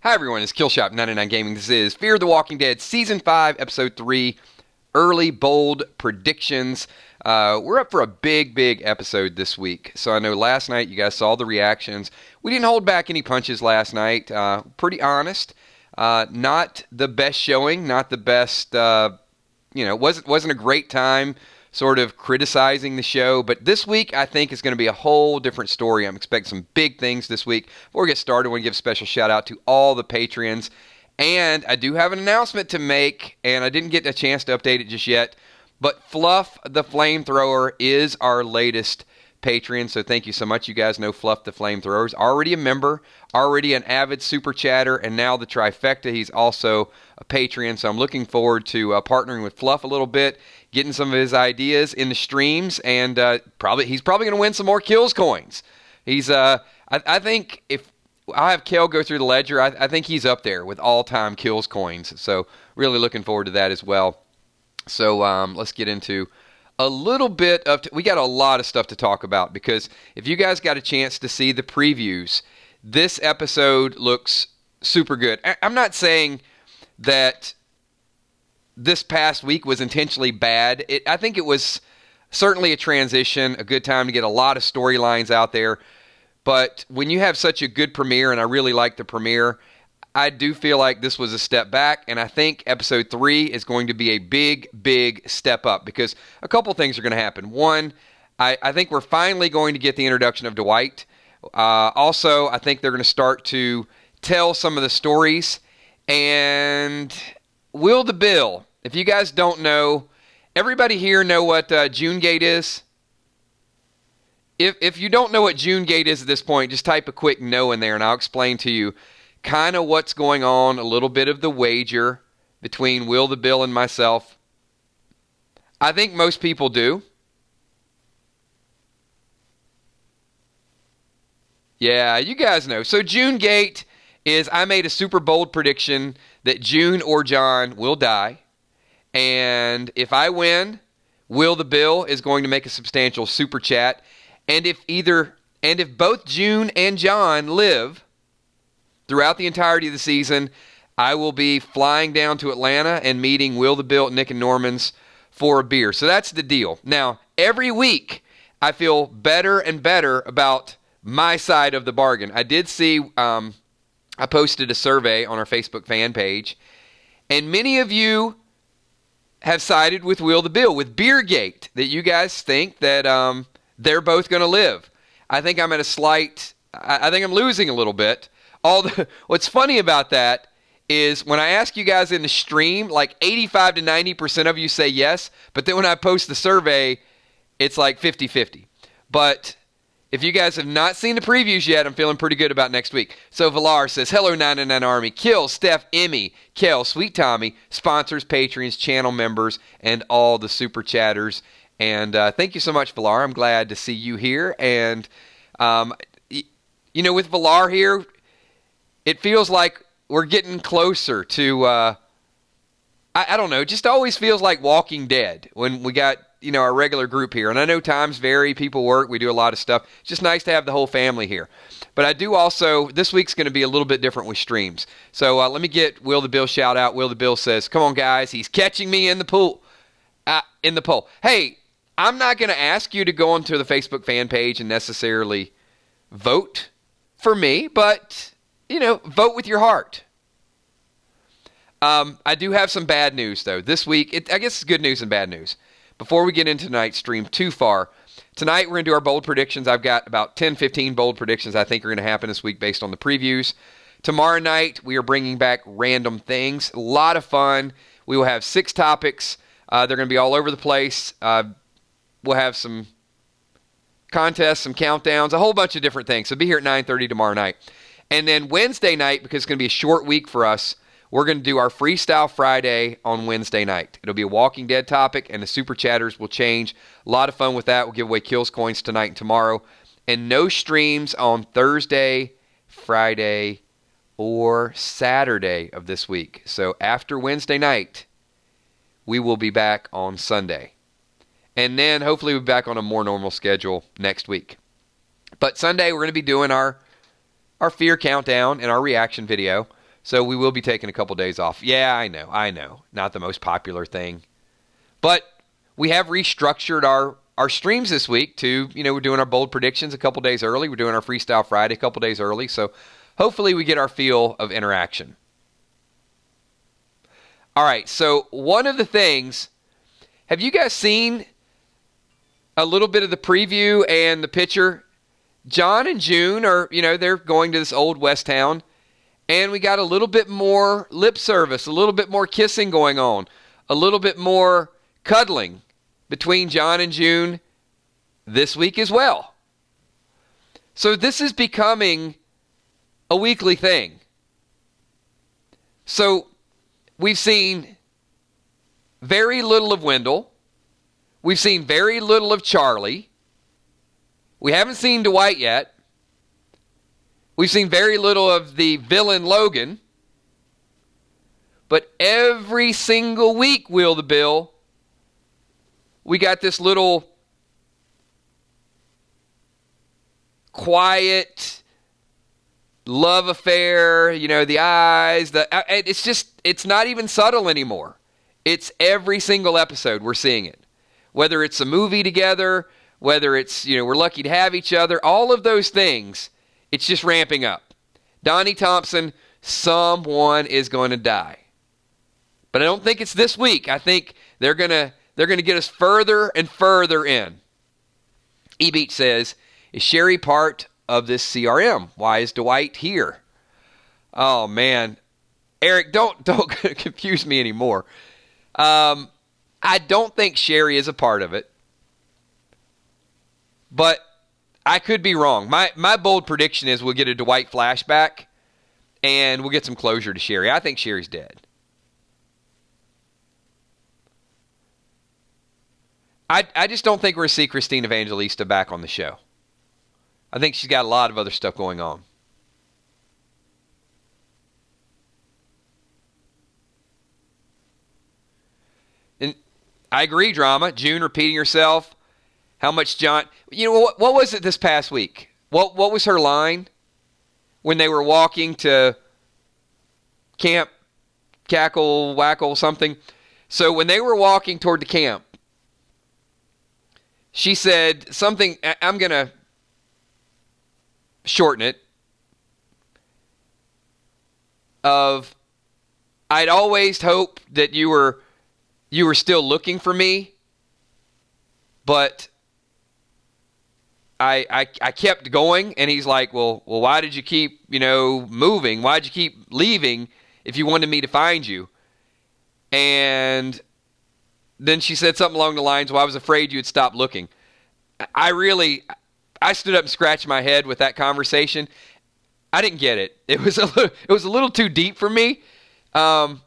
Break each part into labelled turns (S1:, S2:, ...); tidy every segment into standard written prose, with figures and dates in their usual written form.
S1: Hi everyone, it's Killshot 99 Gaming. This is Fear the Walking Dead Season 5, Episode 3, Early Bold Predictions. We're up for a big episode this week. So I know last night you guys saw the reactions. We didn't hold back any punches last night. Pretty honest. Not the best showing, not the best, wasn't a great time sort of criticizing the show. But this week, I think, is going to be a whole different story. I'm expecting some big things this week. Before we get started, I want to give a special shout out to all the Patreons. And I do have an announcement to make, and I didn't get a chance to update it just yet. But Fluff the Flamethrower is our latest Patreon, so thank you so much. You guys know Fluff the Flamethrower is already a member, already an avid super chatter, and now the trifecta. He's also a Patreon, so I'm looking forward to partnering with Fluff a little bit, getting some of his ideas in the streams, and he's probably going to win some more kills coins. He's I think if I have Kel go through the ledger, I think he's up there with all-time kills coins. So really looking forward to that as well. So let's get into a little bit of... we got a lot of stuff to talk about, because if you guys got a chance to see the previews, this episode looks super good. I'm not saying that this past week was intentionally bad. I think it was certainly a transition, a good time to get a lot of storylines out there. But when you have such a good premiere, and I really like the premiere, I do feel like this was a step back, and I think episode 3 is going to be a big step up, because a couple things are going to happen. One, I think we're finally going to get the introduction of Dwight. Also, I think they're going to start to tell some of the stories. And Will the Bill, if you guys don't know, everybody here know what June Gate is? If you don't know what June Gate is at this point, just type a quick no in there, and I'll explain to you kind of what's going on, a little bit of the wager between Will the Bill and myself. I think most people do. Yeah, you guys know. So June Gate is, I made a super bold prediction that June or John will die. And if I win, Will the Bill is going to make a substantial super chat. And if both June and John live throughout the entirety of the season, I will be flying down to Atlanta and meeting Will the Bill, Nick and Norman's for a beer. So that's the deal. Now, every week, I feel better and better about my side of the bargain. I did see, I posted a survey on our Facebook fan page, and many of you have sided with Will the Bill, with Beergate, that you guys think that they're both going to live. I think I'm at I think I'm losing a little bit. What's funny about that is when I ask you guys in the stream, like 85 to 90% of you say yes, but then when I post the survey, it's like 50-50. But if you guys have not seen the previews yet, I'm feeling pretty good about next week. So Valar says, hello 99 Army, Kill, Steph, Emmy, Kel, Sweet Tommy, sponsors, patrons, channel members, and all the super chatters. And thank you so much, Valar. I'm glad to see you here. And, with Valar here, it feels like we're getting closer to, I don't know, it just always feels like Walking Dead when we got, our regular group here. And I know times vary, people work, we do a lot of stuff. It's just nice to have the whole family here. But I do also, this week's going to be a little bit different with streams. So let me get Will the Bill shout out. Will the Bill says, come on guys, he's catching me in the pool, in the poll. Hey, I'm not going to ask you to go onto the Facebook fan page and necessarily vote for me, but vote with your heart. I do have some bad news, though. This week, I guess it's good news and bad news. Before we get into tonight's stream too far, tonight we're going to do our bold predictions. I've got about 10, 15 bold predictions I think are going to happen this week based on the previews. Tomorrow night, we are bringing back random things. A lot of fun. We will have 6 topics. They're going to be all over the place. We'll have some contests, some countdowns, a whole bunch of different things. So be here at 9:30 tomorrow night. And then Wednesday night, because it's going to be a short week for us, we're going to do our Freestyle Friday on Wednesday night. It'll be a Walking Dead topic, and the Super Chatters will change. A lot of fun with that. We'll give away Kills Coins tonight and tomorrow. And no streams on Thursday, Friday, or Saturday of this week. So after Wednesday night, we will be back on Sunday. And then hopefully we'll be back on a more normal schedule next week. But Sunday, we're going to be doing our fear countdown and our reaction video. So we will be taking a couple days off. Yeah, I know. Not the most popular thing. But we have restructured our streams this week to, we're doing our bold predictions a couple days early. We're doing our Freestyle Friday a couple days early. So hopefully we get our feel of interaction. All right, so one of the things, have you guys seen a little bit of the preview and the picture? John and June are, they're going to this old West town. And we got a little bit more lip service, a little bit more kissing going on, a little bit more cuddling between John and June this week as well. So this is becoming a weekly thing. So we've seen very little of Wendell. We've seen very little of Charlie. We haven't seen Dwight yet. We've seen very little of the villain Logan. But every single week, Will the Bill, we got this little quiet love affair, the eyes. It's not even subtle anymore. It's every single episode we're seeing it. Whether it's a movie together, whether it's, we're lucky to have each other, all of those things. It's just ramping up. Donnie Thompson, someone is going to die. But I don't think it's this week. I think they're going to get us further and further in. E-Beach says, is Sherry part of this CRM? Why is Dwight here? Oh, man. Eric, don't confuse me anymore. I don't think Sherry is a part of it. But I could be wrong. My bold prediction is we'll get a Dwight flashback and we'll get some closure to Sherry. I think Sherry's dead. I just don't think we're going to see Christine Evangelista back on the show. I think she's got a lot of other stuff going on. And I agree, drama. June repeating herself. How much John... what was it this past week? What was her line when they were walking to Camp Cackle, Wackle, something? So when they were walking toward the camp, she said something... I'm going to shorten it. I'd always hoped that you were still looking for me, but... I kept going, and he's like, well, why did you keep, moving? Why did you keep leaving if you wanted me to find you? And then she said something along the lines, well, I was afraid you'd stop looking. I stood up and scratched my head with that conversation. I didn't get it. It was a little too deep for me. But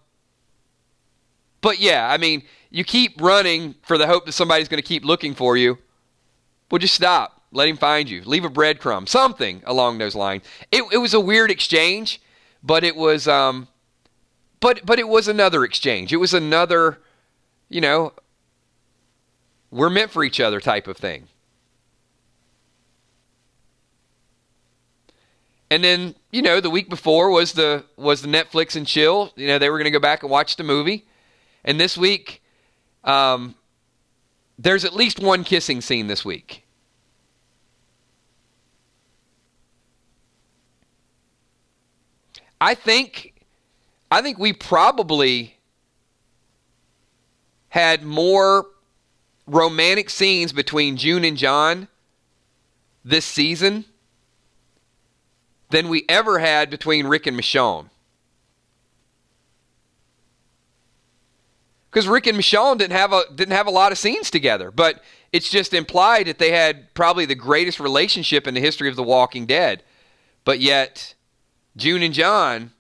S1: yeah, I mean, you keep running for the hope that somebody's going to keep looking for you. Well, just stop. Let him find you. Leave a breadcrumb. Something along those lines. It was a weird exchange, but it was but it was another exchange. It was another, we're meant for each other type of thing. And then, the week before was the Netflix and chill. They were going to go back and watch the movie. And this week, there's at least one kissing scene this week. I think we probably had more romantic scenes between June and John this season than we ever had between Rick and Michonne. Because Rick and Michonne didn't have a lot of scenes together, but it's just implied that they had probably the greatest relationship in the history of The Walking Dead. But yet, June and John,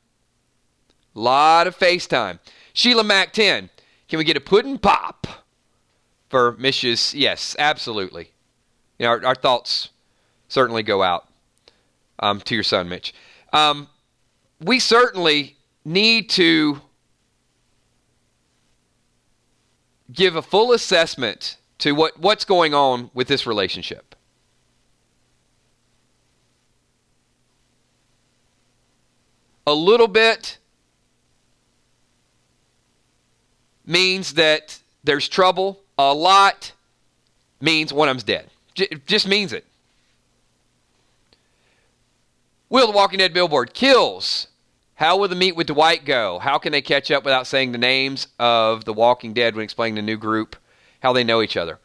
S1: a lot of FaceTime. Sheila Mac 10, can we get a pudding pop for Mrs. Yes, absolutely. Our thoughts certainly go out to your son, Mitch. We certainly need to give a full assessment to what's going on with this relationship. A little bit means that there's trouble. A lot means one of them's dead. Just means it. Will the Walking Dead billboard kills. How will the meet with Dwight go? How can they catch up without saying the names of the Walking Dead when explaining the new group? How they know each other.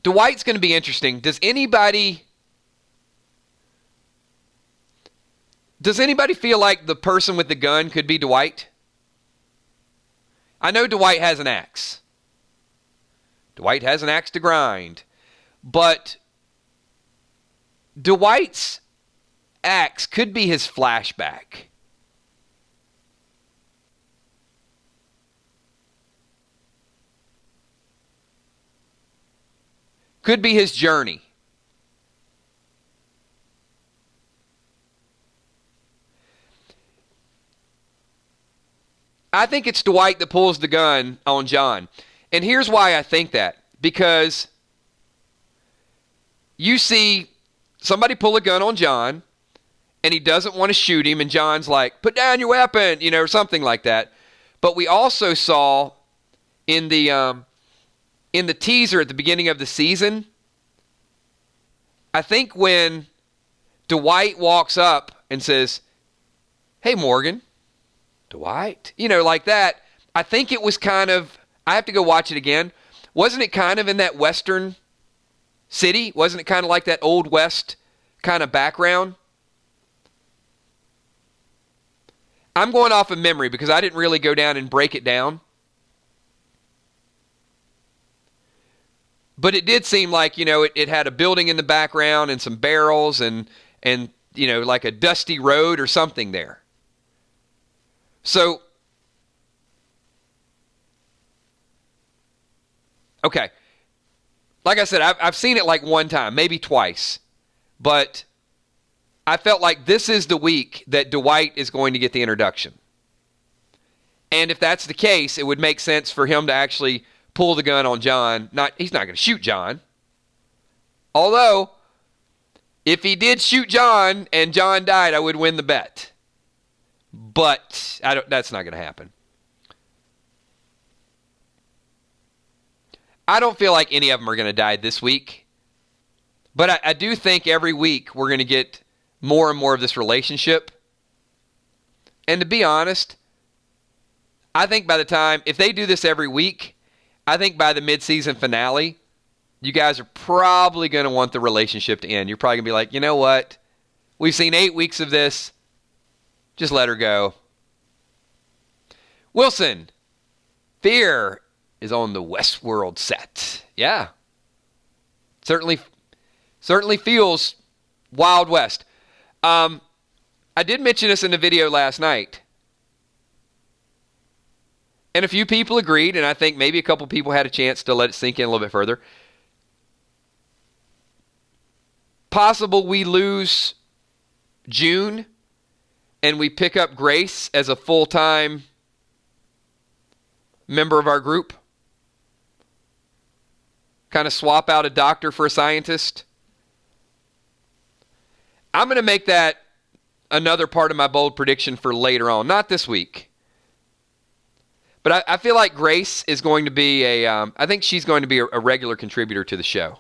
S1: Dwight's going to be interesting. Does anybody feel like the person with the gun could be Dwight? I know Dwight has an axe. Dwight has an axe to grind. But Dwight's axe could be his flashback. Could be his journey. I think it's Dwight that pulls the gun on John. And here's why I think that. Because you see somebody pull a gun on John, and he doesn't want to shoot him, and John's like, put down your weapon, or something like that. But we also saw in the teaser at the beginning of the season, I think when Dwight walks up and says, hey, Morgan, Dwight, like that, I think it was kind of, I have to go watch it again. Wasn't it kind of in that Western city? Wasn't it kind of like that Old West kind of background? I'm going off of memory because I didn't really go down and break it down. But it did seem like, it had a building in the background and some barrels and like a dusty road or something there. So, okay. Like I said, I've seen it like one time, maybe twice. But I felt like this is the week that Dwight is going to get the introduction. And if that's the case, it would make sense for him to actually pull the gun on John. He's not going to shoot John. Although, if he did shoot John and John died, I would win the bet. But that's not going to happen. I don't feel like any of them are going to die this week. But I do think every week we're going to get more and more of this relationship. And to be honest, I think by the time, if they do this every week, I think by the mid-season finale, you guys are probably going to want the relationship to end. You're probably going to be like, you know what? We've seen 8 weeks of this. Just let her go. Wilson, Fear is on the Westworld set. Yeah. Certainly feels Wild West. I did mention this in the video last night. And a few people agreed, and I think maybe a couple people had a chance to let it sink in a little bit further. Possible we lose June and we pick up Grace as a full-time member of our group. Kind of swap out a doctor for a scientist. I'm going to make that another part of my bold prediction for later on. Not this week. But I feel like Grace is going to be I think she's going to be a regular contributor to the show.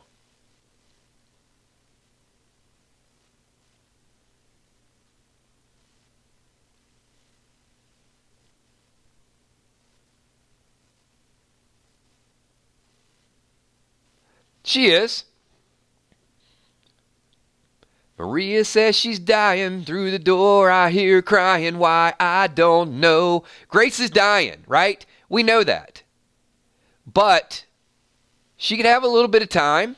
S1: She is. Maria says she's dying. Through the door I hear her crying. Why, I don't know. Grace is dying, right? We know that. But she could have a little bit of time.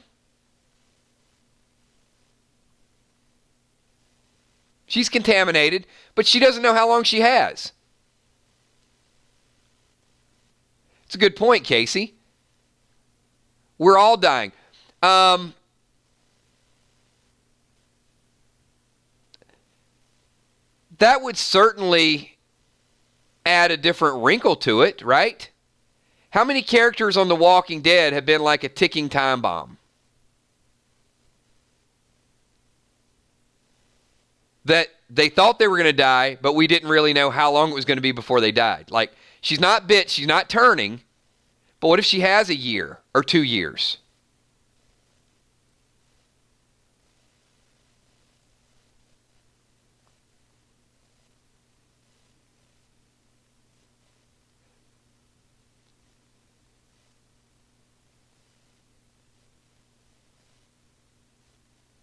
S1: She's contaminated, but she doesn't know how long she has. It's a good point, Casey. We're all dying. That would certainly add a different wrinkle to it, right? How many characters on The Walking Dead have been like a ticking time bomb? That they thought they were going to die, but we didn't really know how long it was going to be before they died. Like, she's not bit, she's not turning, but what if she has a year or 2 years?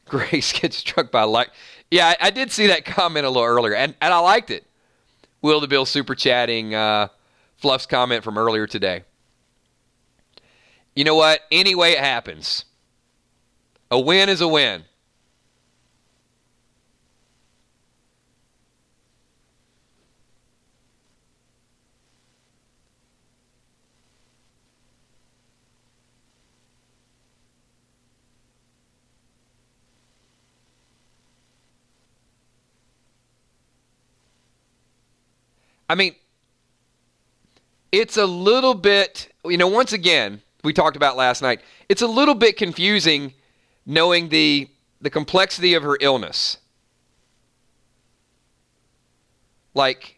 S1: Grace gets struck by light. Yeah, I did see that comment a little earlier, and I liked it. Will the Bill super chatting Fluff's comment from earlier today. You know what? Any way it happens, a win is a win. I mean, it's a little bit, once again, we talked about last night, it's a little bit confusing knowing the complexity of her illness. Like,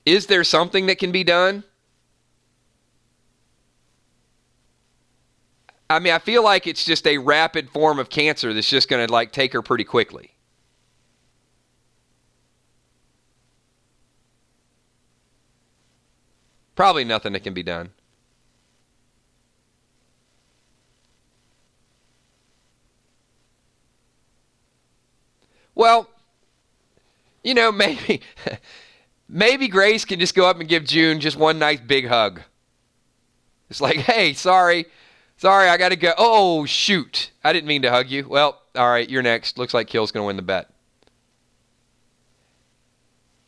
S1: is there something that can be done? I mean, I feel like it's just a rapid form of cancer that's just going to, take her pretty quickly. Probably nothing that can be done. Well, maybe maybe Grace can just go up and give June just one nice big hug. It's like, hey, sorry, I got to go. Oh, shoot. I didn't mean to hug you. Well, all right, you're next. Looks like Kill's going to win the bet.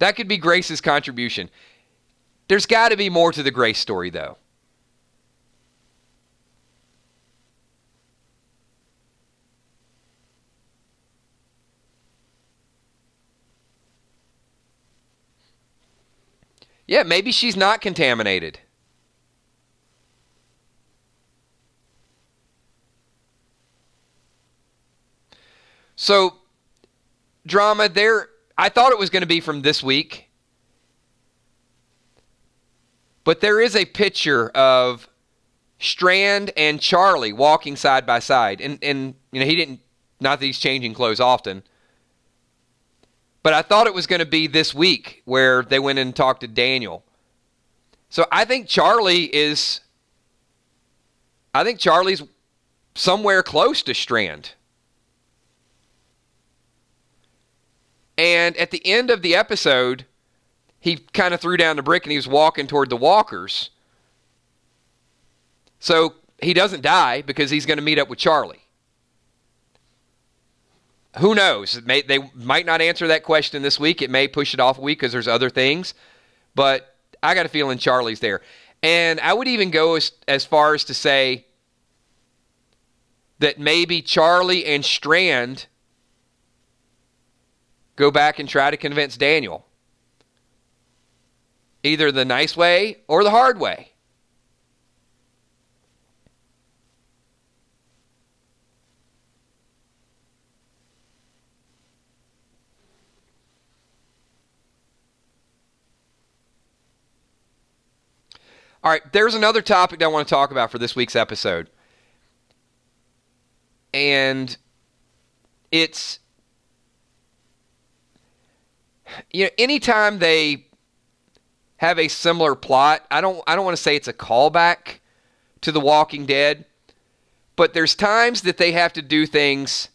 S1: That could be Grace's contribution. There's got to be more to the Grace story, though. Yeah, maybe she's not contaminated. So, drama there. I thought it was going to be from this week. But there is a picture of Strand and Charlie walking side by side. And he didn't, not that he's changing clothes often. But I thought it was going to be this week where they went in and talked to Daniel. So I think Charlie's somewhere close to Strand. And at the end of the episode, he kind of threw down the brick and he was walking toward the walkers. So he doesn't die because he's going to meet up with Charlie. Who knows? They might not answer that question this week. It may push it off a week because there's other things. But I got a feeling Charlie's there. And I would even go as far as to say that maybe Charlie and Strand go back and try to convince Daniel. Either the nice way or the hard way. All right, there's another topic that I want to talk about for this week's episode. And it's, anytime they have a similar plot. I don't want to say it's a callback to The Walking Dead, but there's times that they have to do things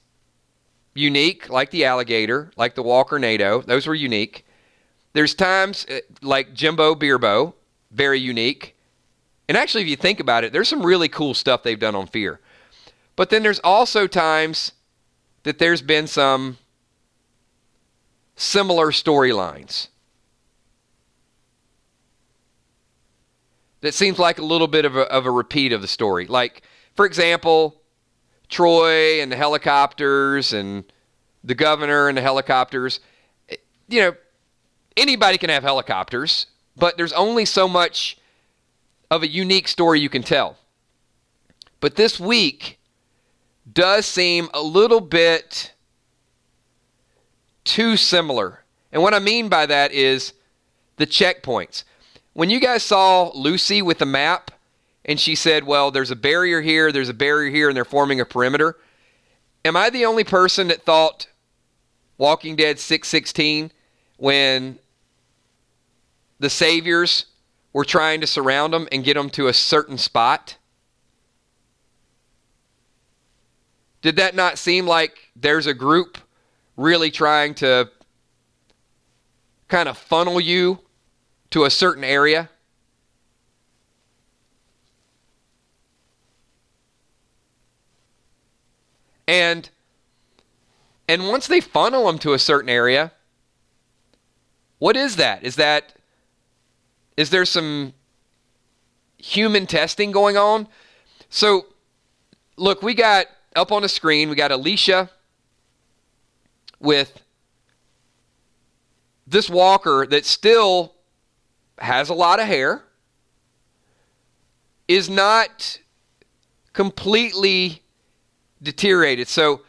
S1: unique, like the alligator, like the Walker-nado. Those were unique. There's times like Jimbo Beerbo, very unique. And actually, if you think about it, there's some really cool stuff they've done on Fear. But then there's also times that there's been some similar storylines. That seems like a little bit of a repeat of the story. Like, for example, Troy and the helicopters and the governor and the helicopters. Anybody can have helicopters, but there's only so much of a unique story you can tell. But this week does seem a little bit too similar. And what I mean by that is the checkpoints. When you guys saw Lucy with the map, and she said, well, there's a barrier here, there's a barrier here, and they're forming a perimeter, am I the only person that thought Walking Dead 6:16 when the saviors were trying to surround them and get them to a certain spot? Did that not seem like there's a group really trying to kind of funnel you to a certain area? And once they funnel them to a certain area, what is that? Is there some human testing going on? So, look, we got up on the screen, we got Alicia with this walker that still has a lot of hair, is not completely deteriorated. So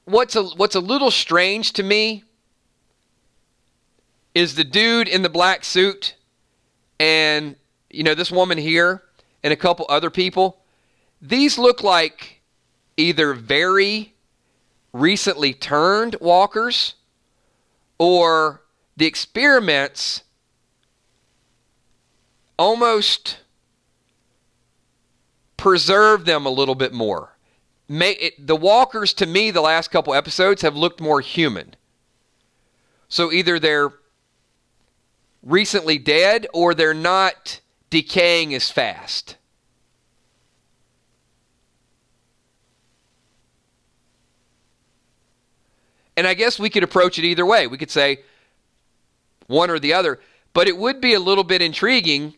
S1: what's a little strange to me is the dude in the black suit and, this woman here and a couple other people. These look like either very recently turned walkers or the experiments almost preserve them a little bit more. The walkers, to me, the last couple episodes have looked more human. So either they're recently dead or they're not decaying as fast. And I guess we could approach it either way. We could say one or the other. But it would be a little bit intriguing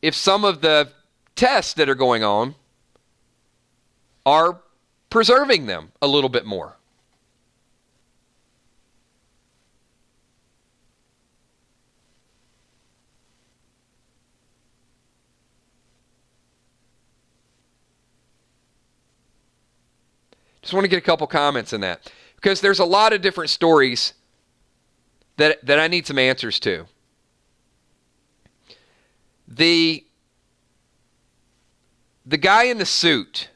S1: if some of the tests that are going on are preserving them a little bit more. Just want to get a couple comments in that, because there's a lot of different stories that I need some answers to. The guy in the suit,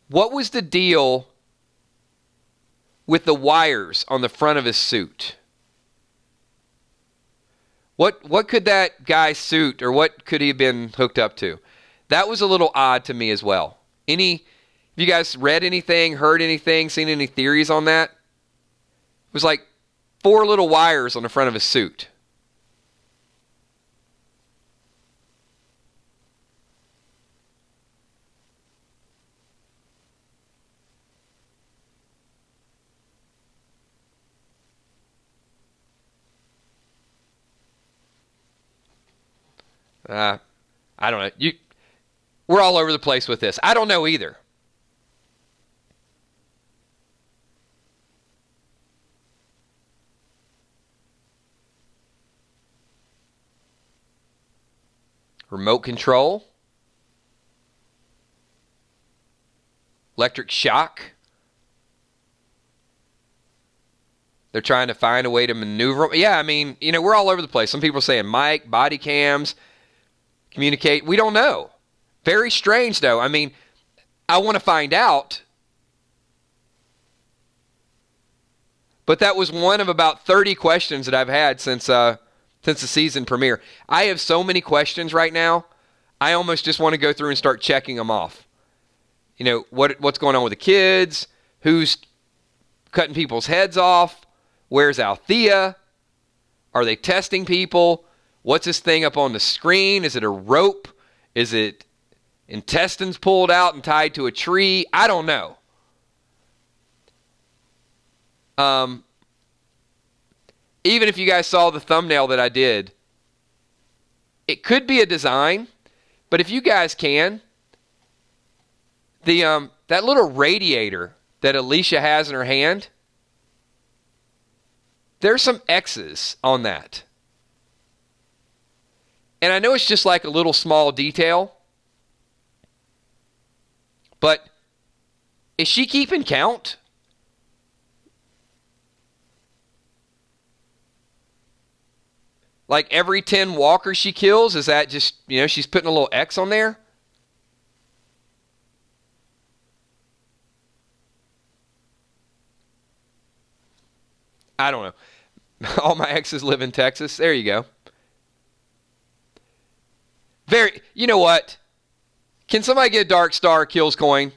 S1: what was the deal with the wires on the front of his suit? What could that guy's suit, or what could he have been hooked up to? That was a little odd to me as well. Have you guys read anything, heard anything, seen any theories on that? It was like 4 little wires on the front of his suit. I don't know. We're all over the place with this. I don't know either. Remote control. Electric shock. They're trying to find a way to maneuver. Yeah, I mean, we're all over the place. Some people are saying mic, body cams, communicate. We don't know. Very strange, though. I mean, I want to find out. But that was one of about 30 questions that I've had since the season premiere. I have so many questions right now, I almost just want to go through and start checking them off. What's going on with the kids? Who's cutting people's heads off? Where's Althea? Are they testing people? What's this thing up on the screen? Is it a rope? Is it intestines pulled out and tied to a tree? I don't know. Even if you guys saw the thumbnail that I did, it could be a design, but if you guys can, that little radiator that Alicia has in her hand, there's some X's on that. And I know it's just like a little small detail, but Is she keeping count? Like every 10 walkers she kills, is that just, she's putting a little X on there? I don't know. All my exes live in Texas. There you go. You know what? Can somebody get a Dark Star kills coin?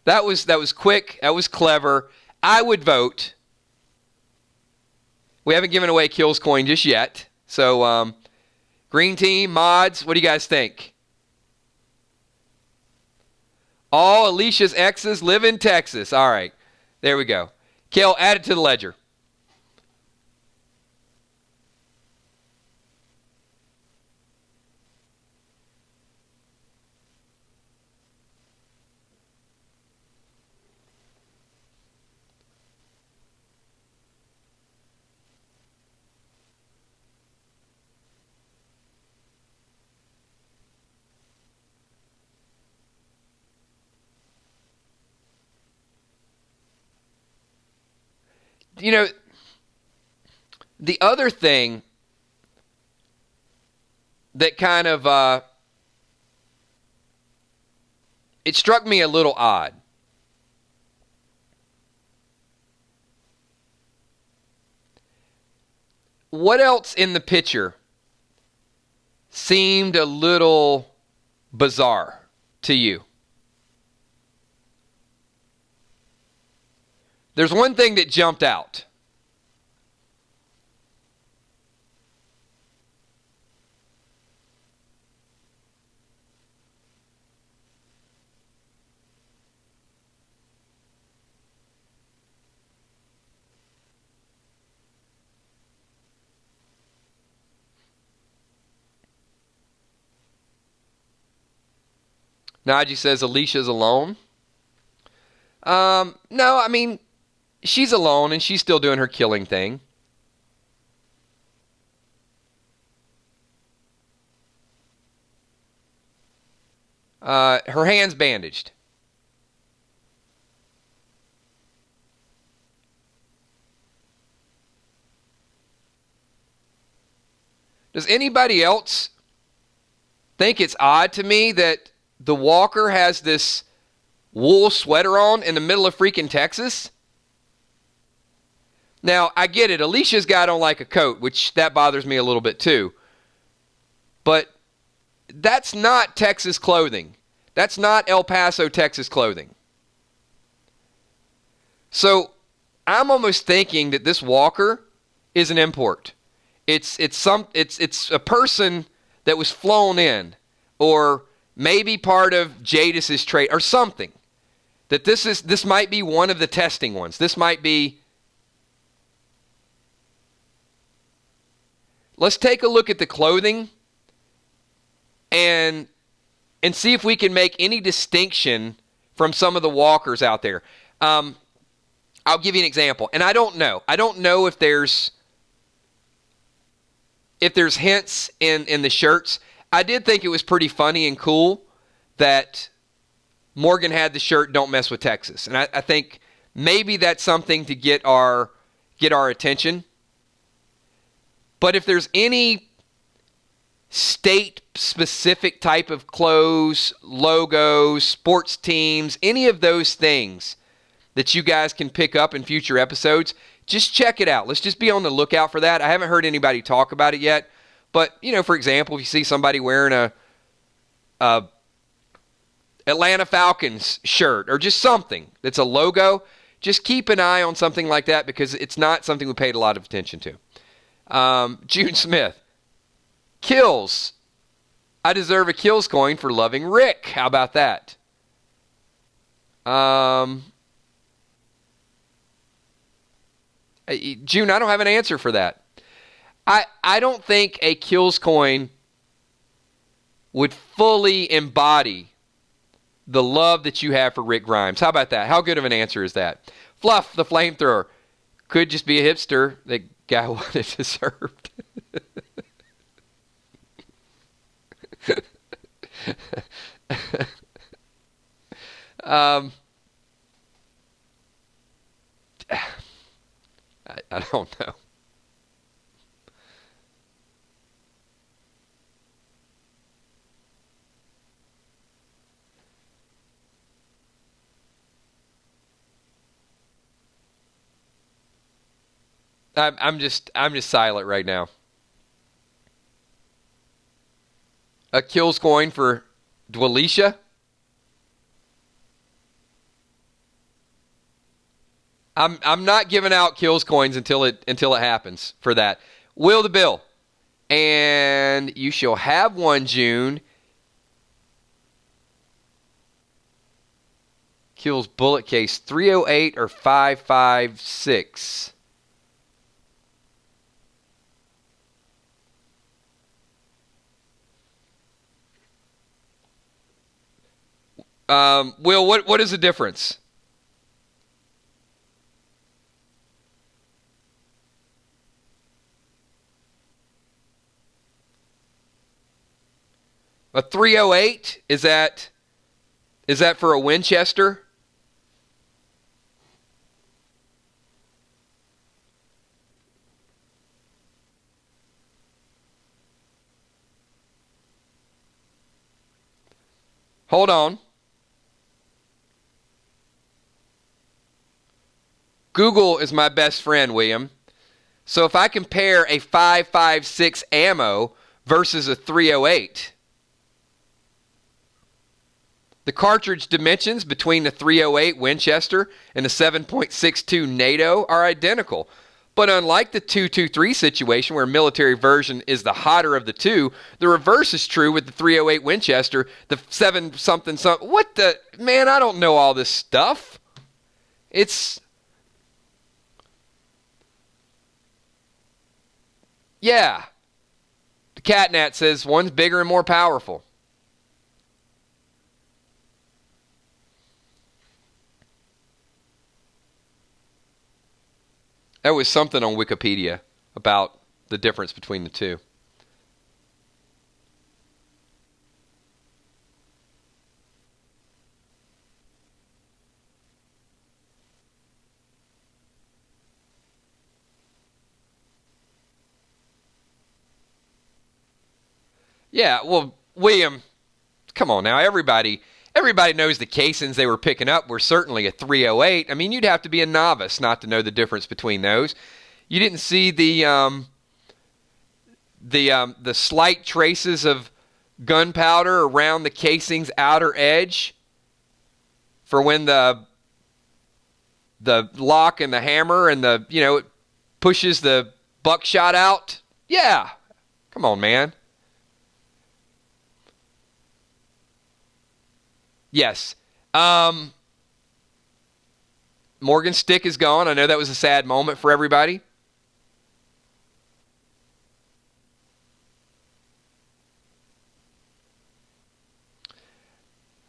S1: That was quick. That was clever. I would vote. We haven't given away kills coin just yet. So, green team, mods, what do you guys think? All Alicia's exes live in Texas. All right. There we go. Kale, add it to the ledger. The other thing that kind of it struck me a little odd. What else in the picture seemed a little bizarre to you? There's one thing that jumped out. Najee says Alicia's alone. No, I mean, she's alone and she's still doing her killing thing. Her hand's bandaged. Does anybody else think it's odd to me that the walker has this wool sweater on in the middle of freaking Texas? Now, I get it. Alicia's got on like a coat, which that bothers me a little bit too. But that's not Texas clothing. That's not El Paso, Texas clothing. So I'm almost thinking that this walker is an import. It's a person that was flown in, or maybe part of Jadis's trade or something. That this might be one of the testing ones. This might be. Let's take a look at the clothing and see if we can make any distinction from some of the walkers out there. I'll give you an example. And I don't know. I don't know if there's hints in the shirts. I did think it was pretty funny and cool that Morgan had the shirt "Don't Mess with Texas." And I think maybe that's something to get our attention. But if there's any state-specific type of clothes, logos, sports teams, any of those things that you guys can pick up in future episodes, just check it out. Let's just be on the lookout for that. I haven't heard anybody talk about it yet. But, for example, if you see somebody wearing a Atlanta Falcons shirt or just something that's a logo, just keep an eye on something like that because it's not something we paid a lot of attention to. June Smith. Kills. I deserve a kills coin for loving Rick. How about that? June, I don't have an answer for that. I don't think a kills coin would fully embody the love that you have for Rick Grimes. How about that? How good of an answer is that? Fluff, the flamethrower. Could just be a hipster that guy wanted deserved. Um, I don't know. I'm just silent right now. A kills coin for Dwalisha. I'm not giving out kills coins until it happens for that. Will the bill. And you shall have one, June. Kills bullet case 308 or 556. Will, what is the difference? A 308? Is that for a Winchester? Hold on. Google is my best friend, William. So if I compare a 556 ammo versus a 308, the cartridge dimensions between the 308 Winchester and the 7.62 NATO are identical. But unlike the 223 situation where military version is the hotter of the two, the reverse is true with the 308 Winchester, the 7 something something. What the man, I don't know all this stuff. It's yeah. The Catnat says one's bigger and more powerful. There was something on Wikipedia about the difference between the two. Yeah, well, William, come on now. Everybody knows the casings they were picking up were certainly a 308. I mean, you'd have to be a novice not to know the difference between those. You didn't see the slight traces of gunpowder around the casing's outer edge for when the lock and the hammer and it pushes the buckshot out. Yeah, come on, man. Yes. Morgan's stick is gone. I know that was a sad moment for everybody.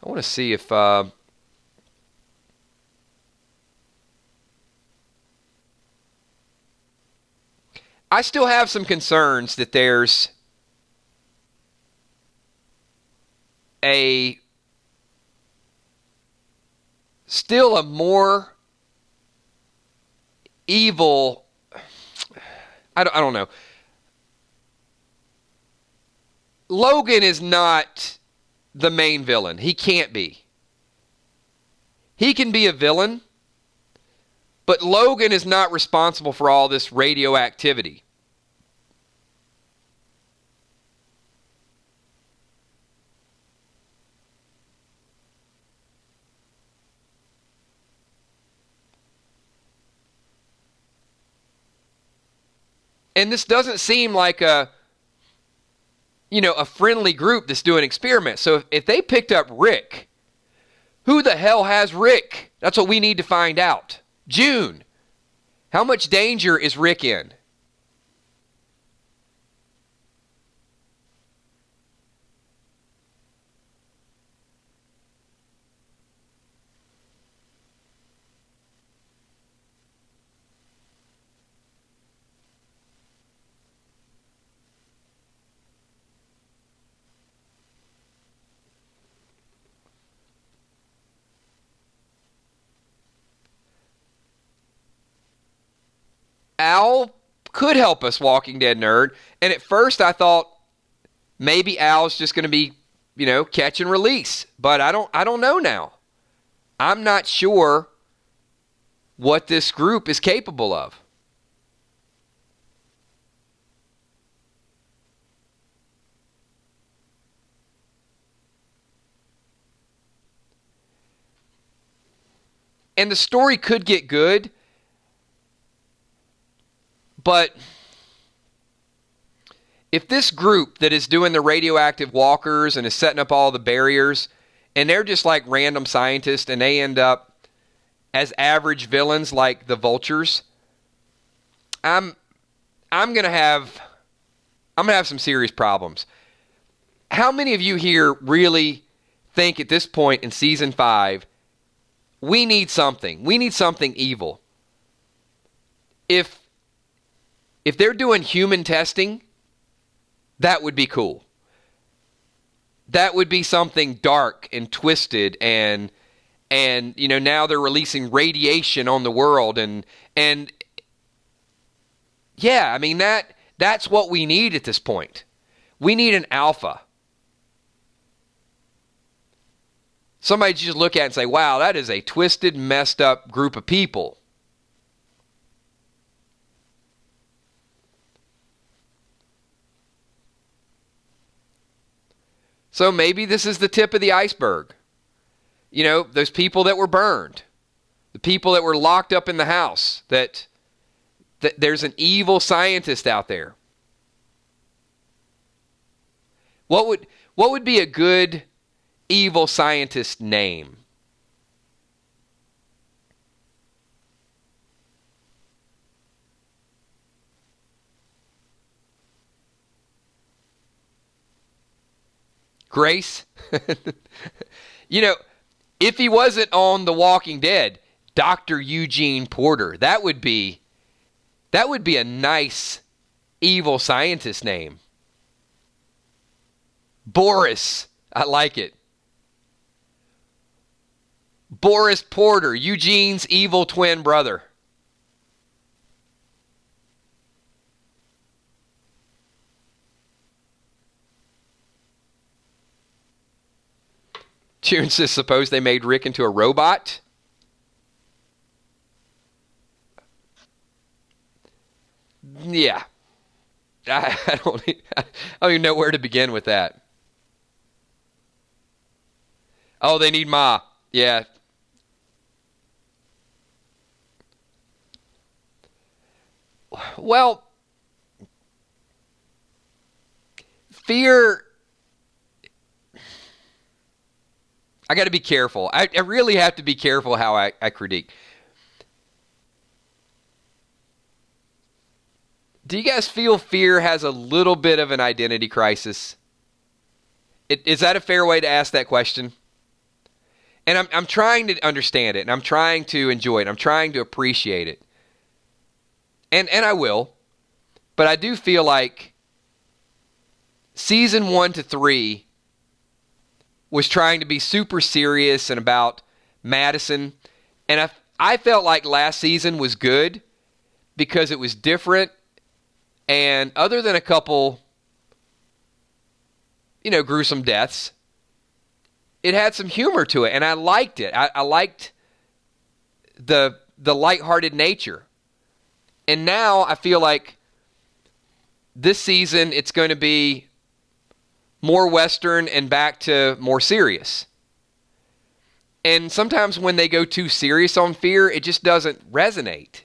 S1: I want to see if I still have some concerns that there's a still a more evil. I don't know. Logan is not the main villain. He can't be. He can be a villain, but Logan is not responsible for all this radioactivity. And this doesn't seem like a friendly group that's doing experiments. So if they picked up Rick, who the hell has Rick? That's what we need to find out. June, how much danger is Rick in? Al could help us, Walking Dead nerd. And at first I thought maybe Al's just going to be, catch and release. But I don't know now. I'm not sure what this group is capable of. And the story could get good, but if this group that is doing the radioactive walkers and is setting up all the barriers, and they're just like random scientists and they end up as average villains like the vultures, I'm gonna have some serious problems. How many of you here really think at this point in season 5 we need something? We need something evil. If they're doing human testing, that would be cool. That would be something dark and twisted and now they're releasing radiation on the world and yeah, I mean that's what we need at this point. We need an alpha. Somebody just look at it and say, wow, that is a twisted, messed up group of people. So maybe this is the tip of the iceberg. Those people that were burned, the people that were locked up in the house, that there's an evil scientist out there. What would be a good evil scientist name? Grace? If he wasn't on The Walking Dead, Dr. Eugene Porter, that would be a nice evil scientist name. Boris, I like it. Boris Porter, Eugene's evil twin brother. June says, suppose they made Rick into a robot? Yeah. I don't even know where to begin with that. Oh, they need Ma. Yeah. Well, fear... I got to be careful. I really have to be careful how I critique. Do you guys feel fear has a little bit of an identity crisis? Is that a fair way to ask that question? And I'm trying to understand it, and I'm trying to enjoy it. I'm trying to appreciate it. And I will. But I do feel like season 1 to 3 was trying to be super serious and about Madison. And I felt like last season was good because it was different. And other than a couple, gruesome deaths, it had some humor to it. And I liked it. I liked the lighthearted nature. And now I feel like this season it's going to be more Western and back to more serious. And sometimes when they go too serious on fear, it just doesn't resonate.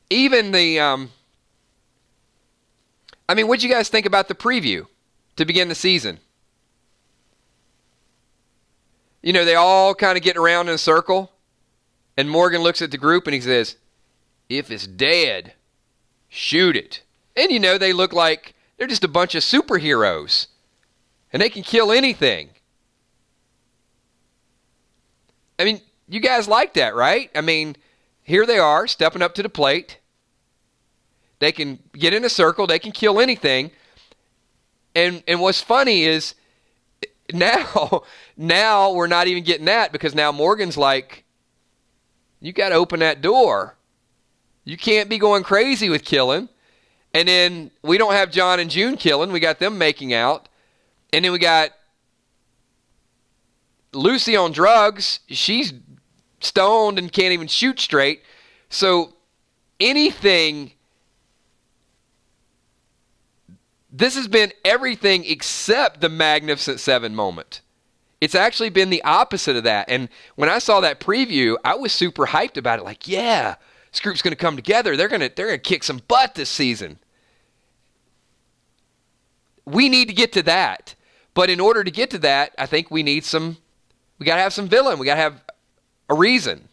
S1: Even what'd you guys think about the preview to begin the season? They all kind of get around in a circle, and Morgan looks at the group and he says, if it's dead, shoot it. And they look like they're just a bunch of superheroes, and they can kill anything. You guys like that, right? Here they are, stepping up to the plate. They can get in a circle, they can kill anything. And what's funny is now we're not even getting that, because now Morgan's like, you got to open that door. You can't be going crazy with killing. And then we don't have John and June killing. We got them making out. And then we got Lucy on drugs. She's stoned and can't even shoot straight. So anything, this has been everything except the Magnificent Seven moment. It's actually been the opposite of that. And when I saw that preview, I was super hyped about it. Like, yeah, this group's going to come together. They're going to kick some butt this season. We need to get to that. But in order to get to that, I think we got to have some villain. We got to have a reason.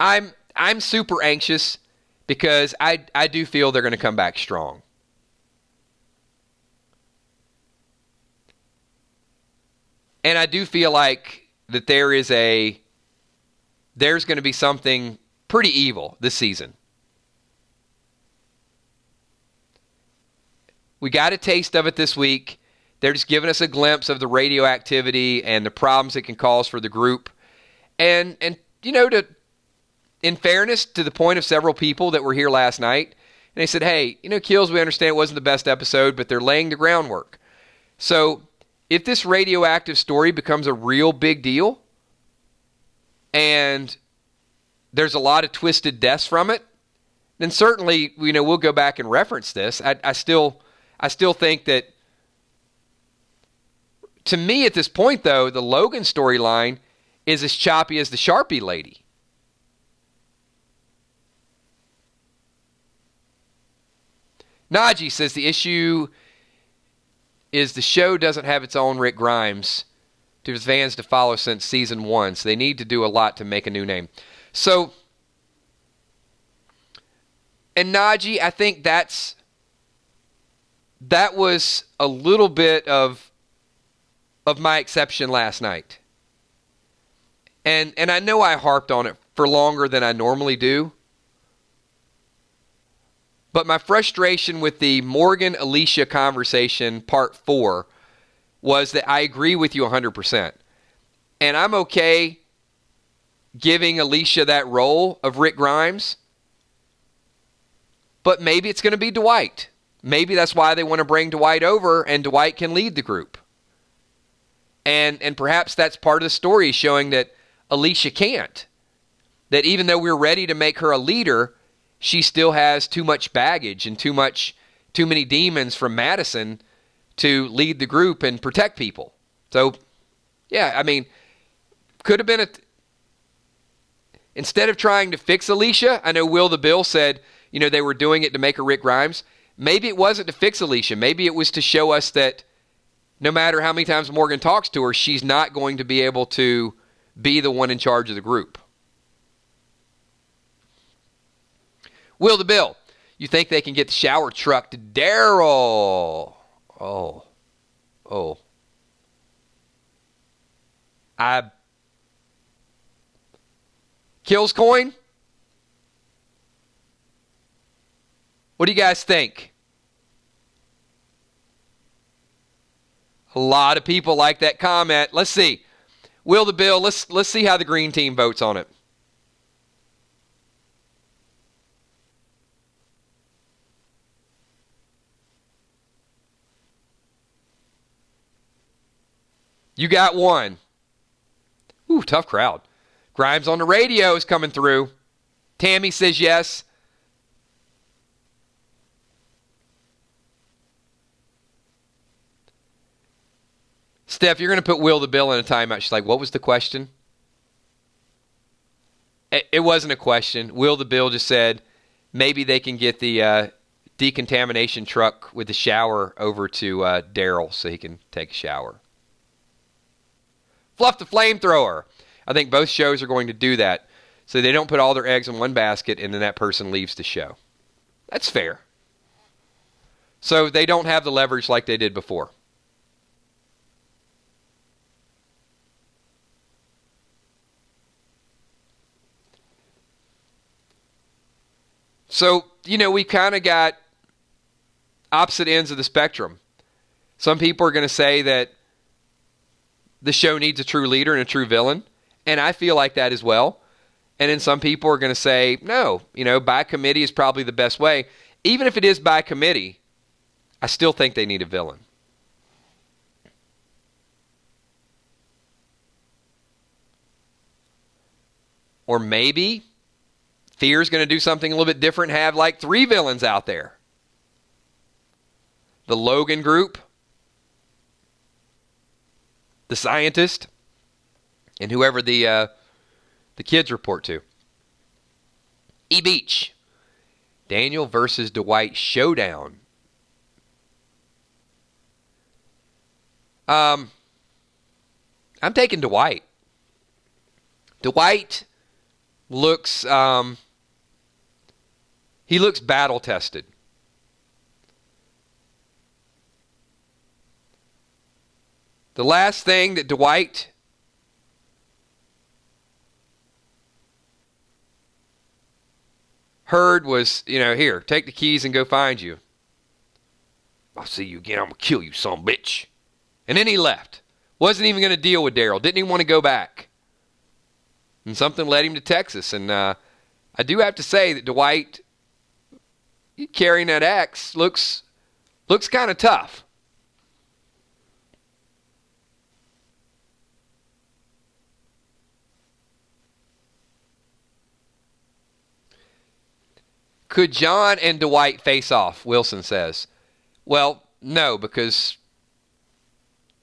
S1: I'm super anxious because I do feel they're going to come back strong. And I do feel like that there's going to be something pretty evil this season. We got a taste of it this week. They're just giving us a glimpse of the radioactivity and the problems it can cause for the group. And in fairness to the point of several people that were here last night, and they said, hey, Kills, we understand it wasn't the best episode, but they're laying the groundwork. So if this radioactive story becomes a real big deal, and there's a lot of twisted deaths from it, then certainly, we'll go back and reference this. I still think that, to me at this point, though, the Logan storyline is as choppy as the Sharpie lady. Najee says the issue is the show doesn't have its own Rick Grimes to his fans to follow since season 1, so they need to do a lot to make a new name. So, and Najee, I think that was a little bit of my exception last night. And I know I harped on it for longer than I normally do. But my frustration with the Morgan-Alicia conversation, part 4, was that I agree with you 100%. And I'm okay giving Alicia that role of Rick Grimes. But maybe it's going to be Dwight. Maybe that's why they want to bring Dwight over, and Dwight can lead the group. And perhaps that's part of the story, showing that Alicia can't. That even though we're ready to make her a leader, she still has too much baggage and too many demons from Madison to lead the group and protect people. So, yeah, I mean, could have been instead of trying to fix Alicia, I know Will the Bill said, they were doing it to make her Rick Grimes. Maybe it wasn't to fix Alicia. Maybe it was to show us that no matter how many times Morgan talks to her, she's not going to be able to be the one in charge of the group. Will the Bill, you think they can get the shower truck to Daryl? Oh. Kills coin? What do you guys think? A lot of people like that comment. Let's see. Will the Bill, let's see how the green team votes on it. You got one. Ooh, tough crowd. Grimes on the radio is coming through. Tammy says yes. Steph, you're going to put Will the Bill in a timeout. She's like, what was the question? It wasn't a question. Will the Bill just said maybe they can get the decontamination truck with the shower over to Daryl so he can take a shower. Fluff the Flamethrower. I think both shows are going to do that. so they don't put all their eggs in one basket and then that person leaves the show. That's fair. So they don't have the leverage like they did before. So, we kind of got opposite ends of the spectrum. Some people are going to say that the show needs a true leader and a true villain, and I feel like that as well. And then some people are going to say, no, by committee is probably the best way. Even if it is by committee, I still think they need a villain. Or maybe Fear's going to do something a little bit different, have like 3 villains out there. The Logan group, the scientist, and whoever the kids report to. E Beach, Daniel versus Dwight showdown. I'm taking Dwight. Dwight looks he looks battle tested. The last thing that Dwight heard was, here, take the keys and go find you. I'll see you again. I'm going to kill you, son of a bitch. And then he left. Wasn't even going to deal with Daryl. Didn't even want to go back. And something led him to Texas. And I do have to say that Dwight, carrying that axe, looks kind of tough. Could John and Dwight face off? Wilson says. Well, no, because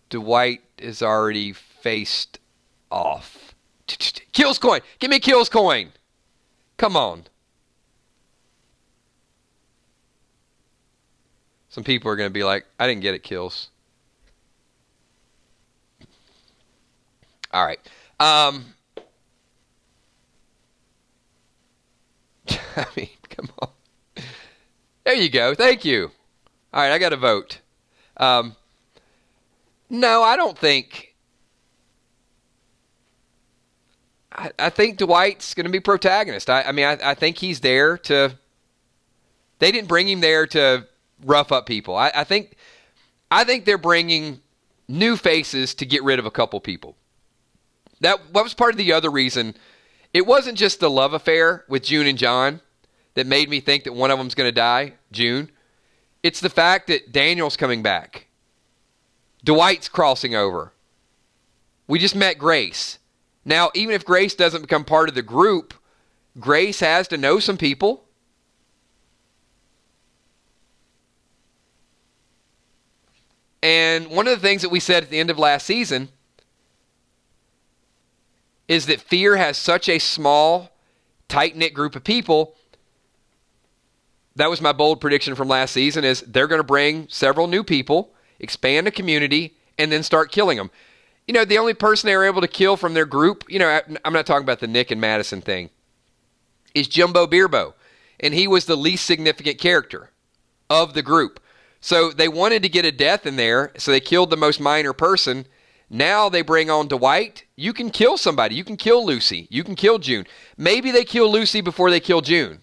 S1: Dwight is already faced off. Kills coin. Give me Kills coin. Come on. Some people are going to be like, I didn't get it, Kills. All right. I mean, come on. There you go. Thank you. All right, I got to vote. No, I don't think. I think Dwight's going to be protagonist. I think he's there to. They didn't bring him there to rough up people. I think they're bringing new faces to get rid of a couple people. That was part of the other reason. It wasn't just the love affair with June and John that made me think that one of them's going to die, June. It's the fact that Daniel's coming back. Dwight's crossing over. We just met Grace. Now, even if Grace doesn't become part of the group, Grace has to know some people. And one of the things that we said at the end of last season is that Fear has such a small, tight-knit group of people. That was my bold prediction from last season, is they're going to bring several new people, expand the community, and then start killing them. The only person they were able to kill from their group, I'm not talking about the Nick and Madison thing, is Jumbo Beerbo. And he was the least significant character of the group. So they wanted to get a death in there, so they killed the most minor person. Now they bring on Dwight. You can kill somebody. You can kill Lucy. You can kill June. Maybe they kill Lucy before they kill June.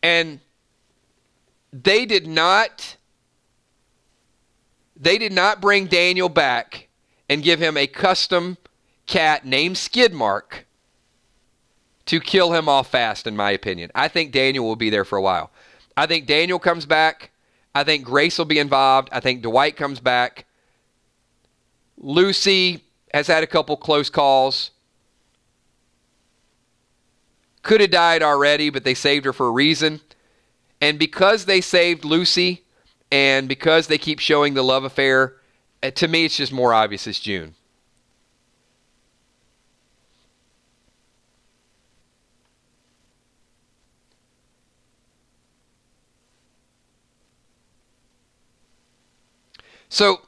S1: And they did not bring Daniel back and give him a custom cat named Skidmark to kill him off fast, in my opinion. I think Daniel will be there for a while. I think Daniel comes back. I think Grace will be involved. I think Dwight comes back. Lucy has had a couple close calls. Could have died already, but they saved her for a reason. And because they saved Lucy, and because they keep showing the love affair, to me it's just more obvious it's June. So,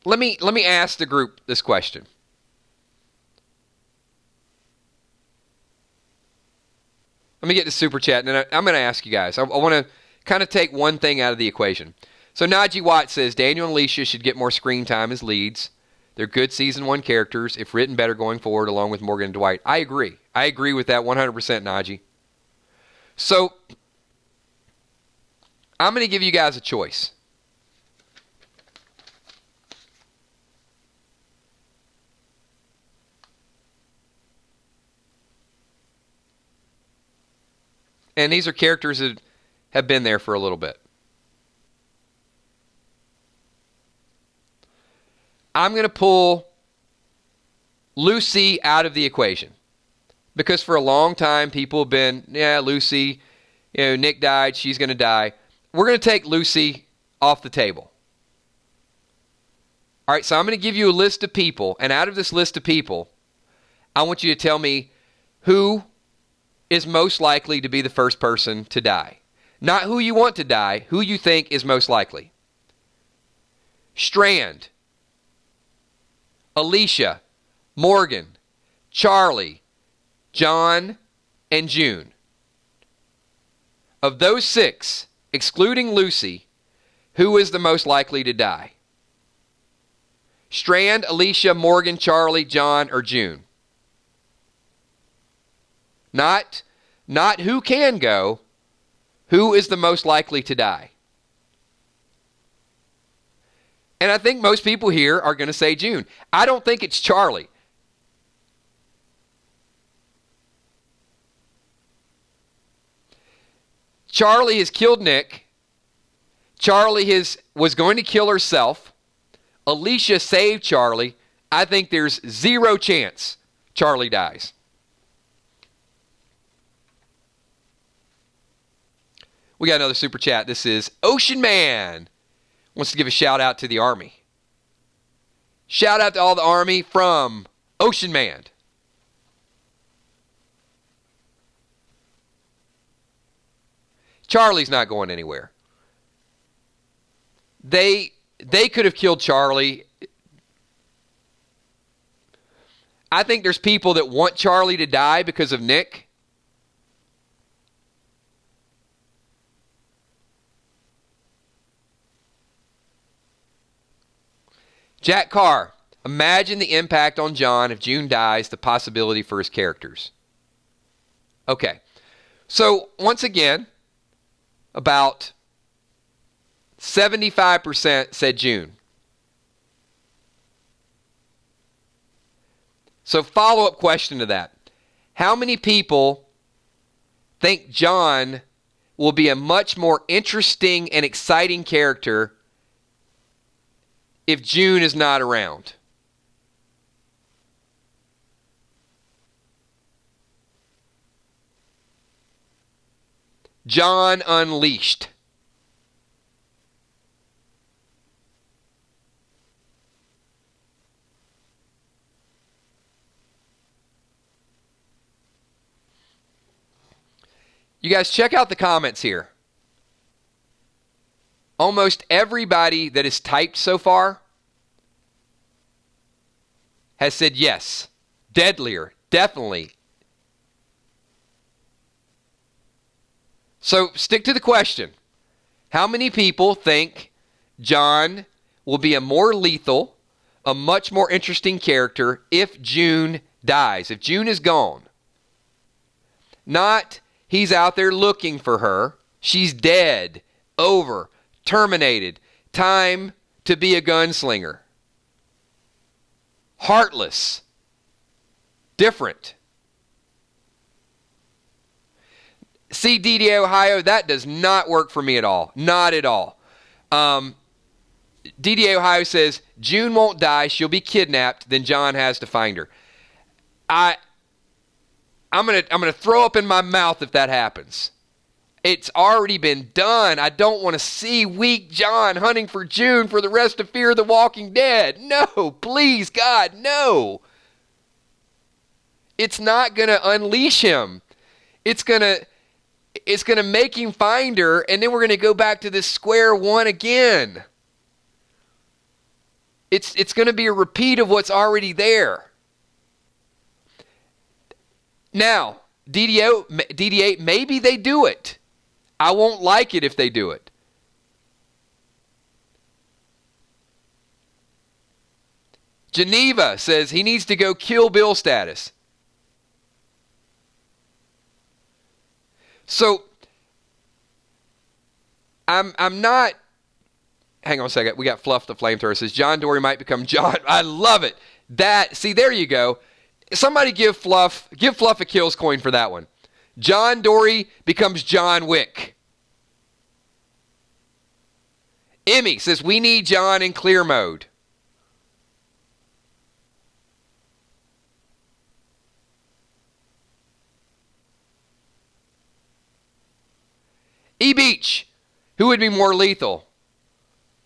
S1: let me ask the group this question. Let me get to Super Chat, and then I'm going to ask you guys. I want to kind of take one thing out of the equation. So Najee Watt says, Daniel and Alicia should get more screen time as leads. They're good Season 1 characters, if written better going forward, along with Morgan and Dwight. I agree. I agree with that 100%, Najee. So, I'm going to give you guys a choice. And these are characters that have been there for a little bit. I'm going to pull Lucy out of the equation. Because for a long time, people have been, Lucy, Nick died, she's going to die. We're going to take Lucy off the table. All right, so I'm going to give you a list of people, and out of this list of people, I want you to tell me who is most likely to be the first person to die. Not who you want to die, who you think is most likely. Strand, Alicia, Morgan, Charlie, John, and June. Of those 6, excluding Lucy, who is the most likely to die? Strand, Alicia, Morgan, Charlie, John, or June? Not who can go, who is the most likely to die? And I think most people here are going to say June. I don't think it's Charlie. Charlie has killed Nick. Charlie was going to kill herself. Alicia saved Charlie. I think there's 0 chance Charlie dies. We got another super chat. This is Ocean Man. Wants to give a shout out to the Army. Shout out to all the Army from Ocean Man. Charlie's not going anywhere. They could have killed Charlie. I think there's people that want Charlie to die because of Nick. Jack Carr, imagine the impact on John if June dies, the possibility for his characters. Okay, so once again, about 75% said June. So follow-up question to that. How many people think John will be a much more interesting and exciting character if June is not around? John Unleashed. You guys check out the comments here. Almost everybody that has typed so far has said yes. Deadlier, definitely. So stick to the question. How many people think John will be a more lethal, a much more interesting character if June dies, if June is gone? Not he's out there looking for her. She's dead, over, terminated, time to be a gunslinger. Heartless, different. See, DDA Ohio, that does not work for me at all. Not at all. DDA Ohio says, June won't die. She'll be kidnapped. Then John has to find her. I'm gonna throw up in my mouth if that happens. It's already been done. I don't want to see weak John hunting for June for the rest of Fear the Walking Dead. No, please, God, no. It's not going to unleash him. It's going to make him find her, and then we're going to go back to this square one again. It's going to be a repeat of what's already there. Now, DD8, maybe they do it. I won't like it if they do it. Geneva says he needs to go Kill Bill status. So, I'm not... Hang on a second. We got Fluff the Flamethrower. Says John Dory might become John. I love it. See, there you go. Somebody give Fluff a kills coin for that one. John Dory becomes John Wick. Emmy says we need John in clear mode. E Beach, who would be more lethal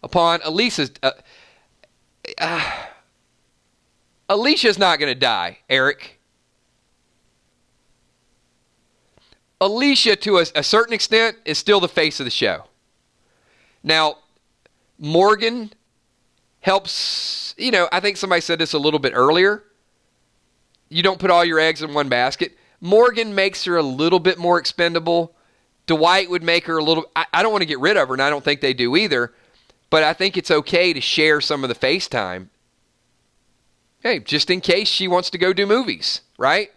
S1: upon Alicia's... Alicia's not going to die, Eric. Alicia, to a certain extent, is still the face of the show. Now, Morgan helps, I think somebody said this a little bit earlier. You don't put all your eggs in one basket. Morgan makes her a little bit more expendable. Dwight would make her a little... I don't want to get rid of her, and I don't think they do either. But I think it's okay to share some of the face time. Hey, just in case she wants to go do movies, right?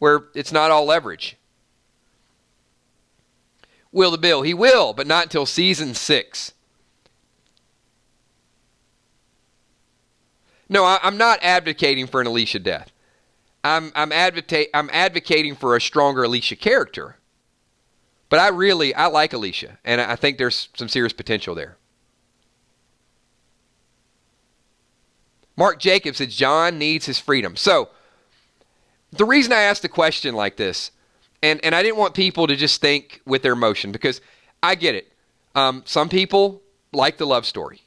S1: Where it's not all leverage. Will the Bill? He will, but not until season 6. No, I'm not advocating for an Alicia death. I'm advocating for a stronger Alicia character. But I like Alicia, and I think there's some serious potential there. Mark Jacobs said John needs his freedom. So, the reason I asked a question like this, and I didn't want people to just think with their emotion, because I get it. Some people like the love story.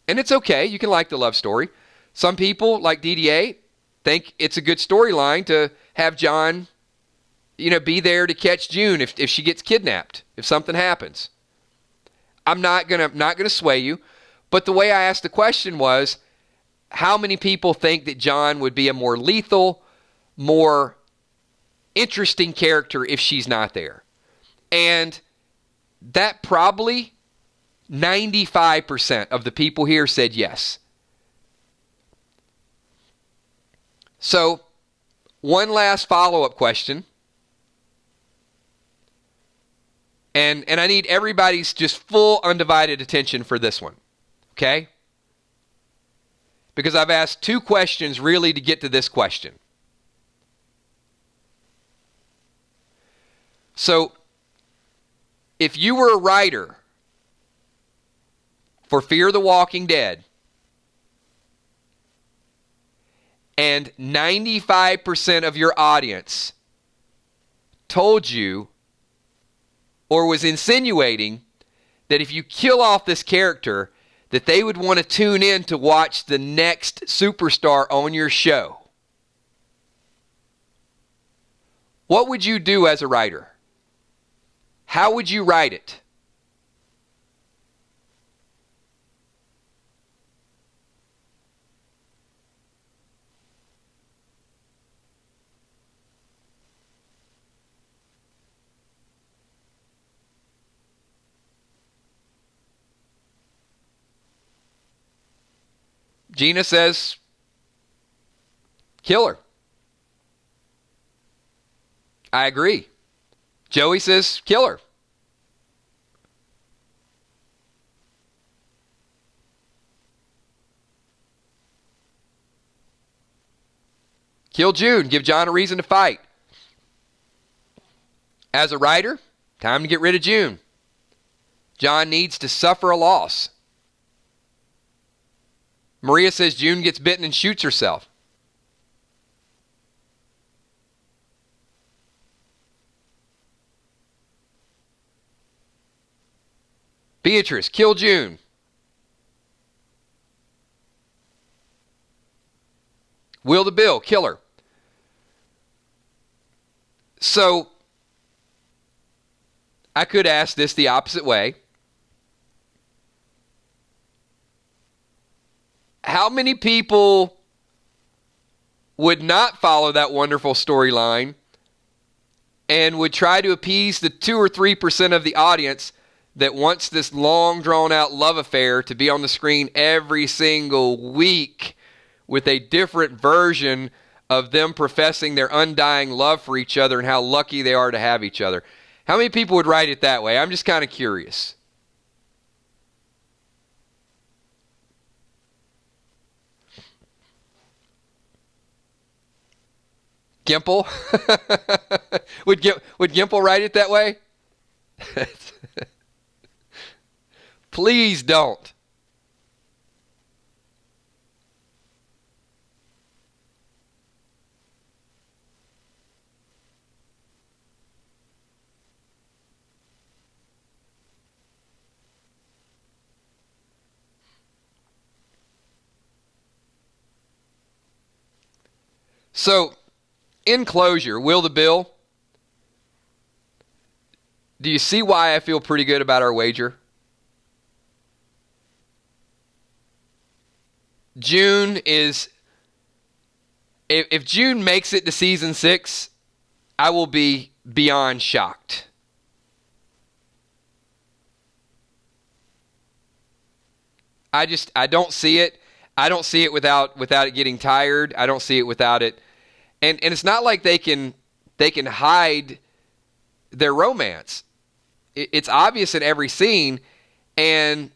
S1: And it's okay, you can like the love story. Some people, like DDA, think it's a good storyline to have John, be there to catch June if she gets kidnapped, if something happens. I'm not gonna sway you, but the way I asked the question was, how many people think that John would be a more lethal, more interesting character if she's not there? And that probably 95% of the people here said yes. So, one last follow-up question. And I need everybody's just full undivided attention for this one. Okay? Because I've asked 2 questions really to get to this question. So, if you were a writer for Fear the Walking Dead, and 95% of your audience told you or was insinuating that if you kill off this character, that they would want to tune in to watch the next superstar on your show, what would you do as a writer? How would you write it? Gina says, kill her. I agree. Joey says, kill her. Kill June. Give John a reason to fight. As a writer, time to get rid of June. John needs to suffer a loss. Maria says June gets bitten and shoots herself. Beatrice, kill June. Will the Bill, kill her. So, I could ask this the opposite way. how many people would not follow that wonderful storyline and would try to appease the 2 or 3% of the audience that wants this long, drawn-out love affair to be on the screen every single week with a different version of them professing their undying love for each other and how lucky they are to have each other? How many people would write it that way? I'm just kind of curious. Gimple? Would Gimple write it that way? Please don't. So, in closure, Will the Bill, do you see why I feel pretty good about our wager? June is, if June makes it to season 6, I will be beyond shocked. I don't see it. I don't see it without it getting tired. I don't see it without it. And it's not like they can hide their romance. It's obvious in every scene, and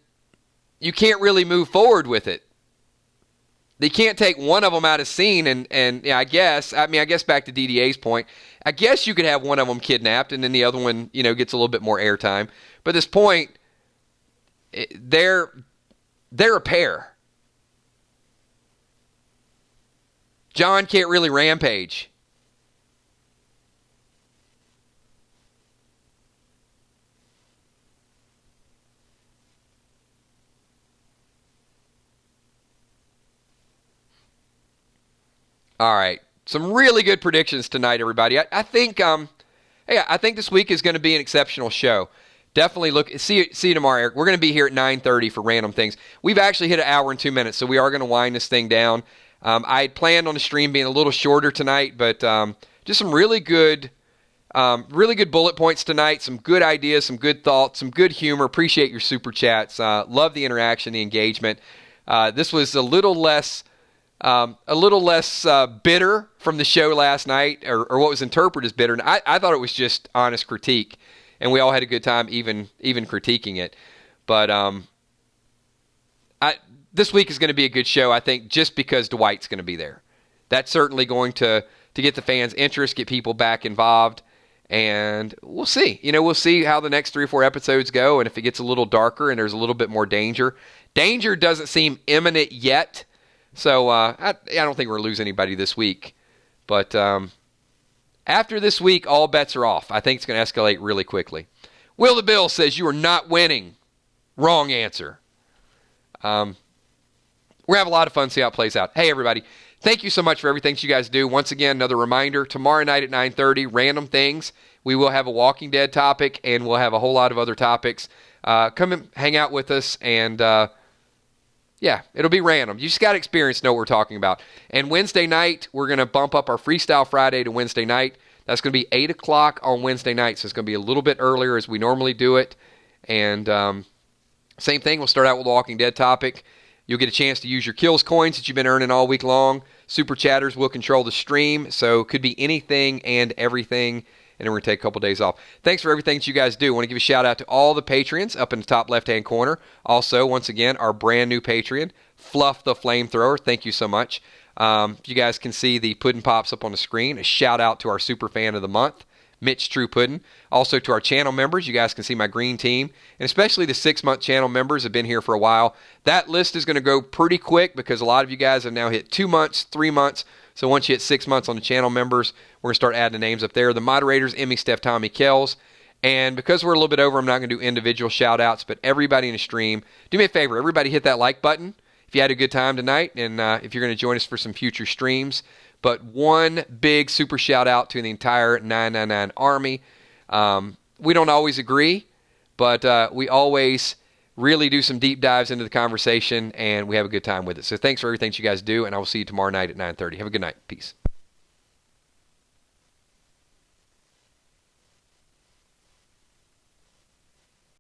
S1: you can't really move forward with it. They can't take one of them out of scene, and yeah, I guess back to DDA's point, I guess you could have one of them kidnapped, and then the other one, gets a little bit more airtime. But at this point, they're a pair. John can't really rampage. All right. Some really good predictions tonight, everybody. I think I think this week is going to be an exceptional show. Definitely see you tomorrow, Eric. We're going to be here at 9:30 for Random Things. We've actually hit an hour and 2 minutes, so we are going to wind this thing down. I had planned on the stream being a little shorter tonight, but just some really good bullet points tonight, some good ideas, some good thoughts, some good humor. Appreciate your super chats. Love the interaction, the engagement. This was a little less bitter from the show last night, or what was interpreted as bitter. And I thought it was just honest critique, and we all had a good time even critiquing it. But this week is going to be a good show, I think, just because Dwight's going to be there. That's certainly going to get the fans' interest, get people back involved, and we'll see. We'll see how the next 3 or 4 episodes go, and if it gets a little darker and there's a little bit more danger. Danger doesn't seem imminent yet, so I don't think we're going to lose anybody this week. But after this week, all bets are off. I think it's going to escalate really quickly. Will the Bill says you are not winning. Wrong answer. We're going to have a lot of fun, see how it plays out. Hey, everybody, thank you so much for everything that you guys do. Once again, another reminder, tomorrow night at 9:30, Random Things. We will have a Walking Dead topic, and we'll have a whole lot of other topics. Come and hang out with us, and yeah, it'll be random. You just got to experience, know what we're talking about. And Wednesday night, we're going to bump up our Freestyle Friday to Wednesday night. That's going to be 8 o'clock on Wednesday night, so it's going to be a little bit earlier as we normally do it. And same thing, we'll start out with the Walking Dead topic. You'll get a chance to use your kills coins that you've been earning all week long. Super chatters will control the stream, so it could be anything and everything, and then we're going to take a couple days off. Thanks for everything that you guys do. I want to give a shout out to all the Patreons up in the top left-hand corner. Also, once again, our brand new Patreon, Fluff the Flamethrower. Thank you so much. You guys can see the pudding pops up on the screen. A shout out to our super fan of the month, Mitch True Puddin'. Also to our channel members, you guys can see my green team, and especially the 6-month channel members have been here for a while. That list is going to go pretty quick because a lot of you guys have now hit 2 months, 3 months. So once you hit 6 months on the channel members, we're going to start adding the names up there. The moderators, Emmy, Steph, Tommy, Kells. And because we're a little bit over, I'm not going to do individual shout outs, but everybody in the stream, do me a favor, everybody hit that like button if you had a good time tonight, and if you're going to join us for some future streams. But one big super shout out to the entire 999 Army. We don't always agree, but we always really do some deep dives into the conversation, and we have a good time with it. So thanks for everything you guys do, and I will see you tomorrow night at 9:30. Have a good night. Peace.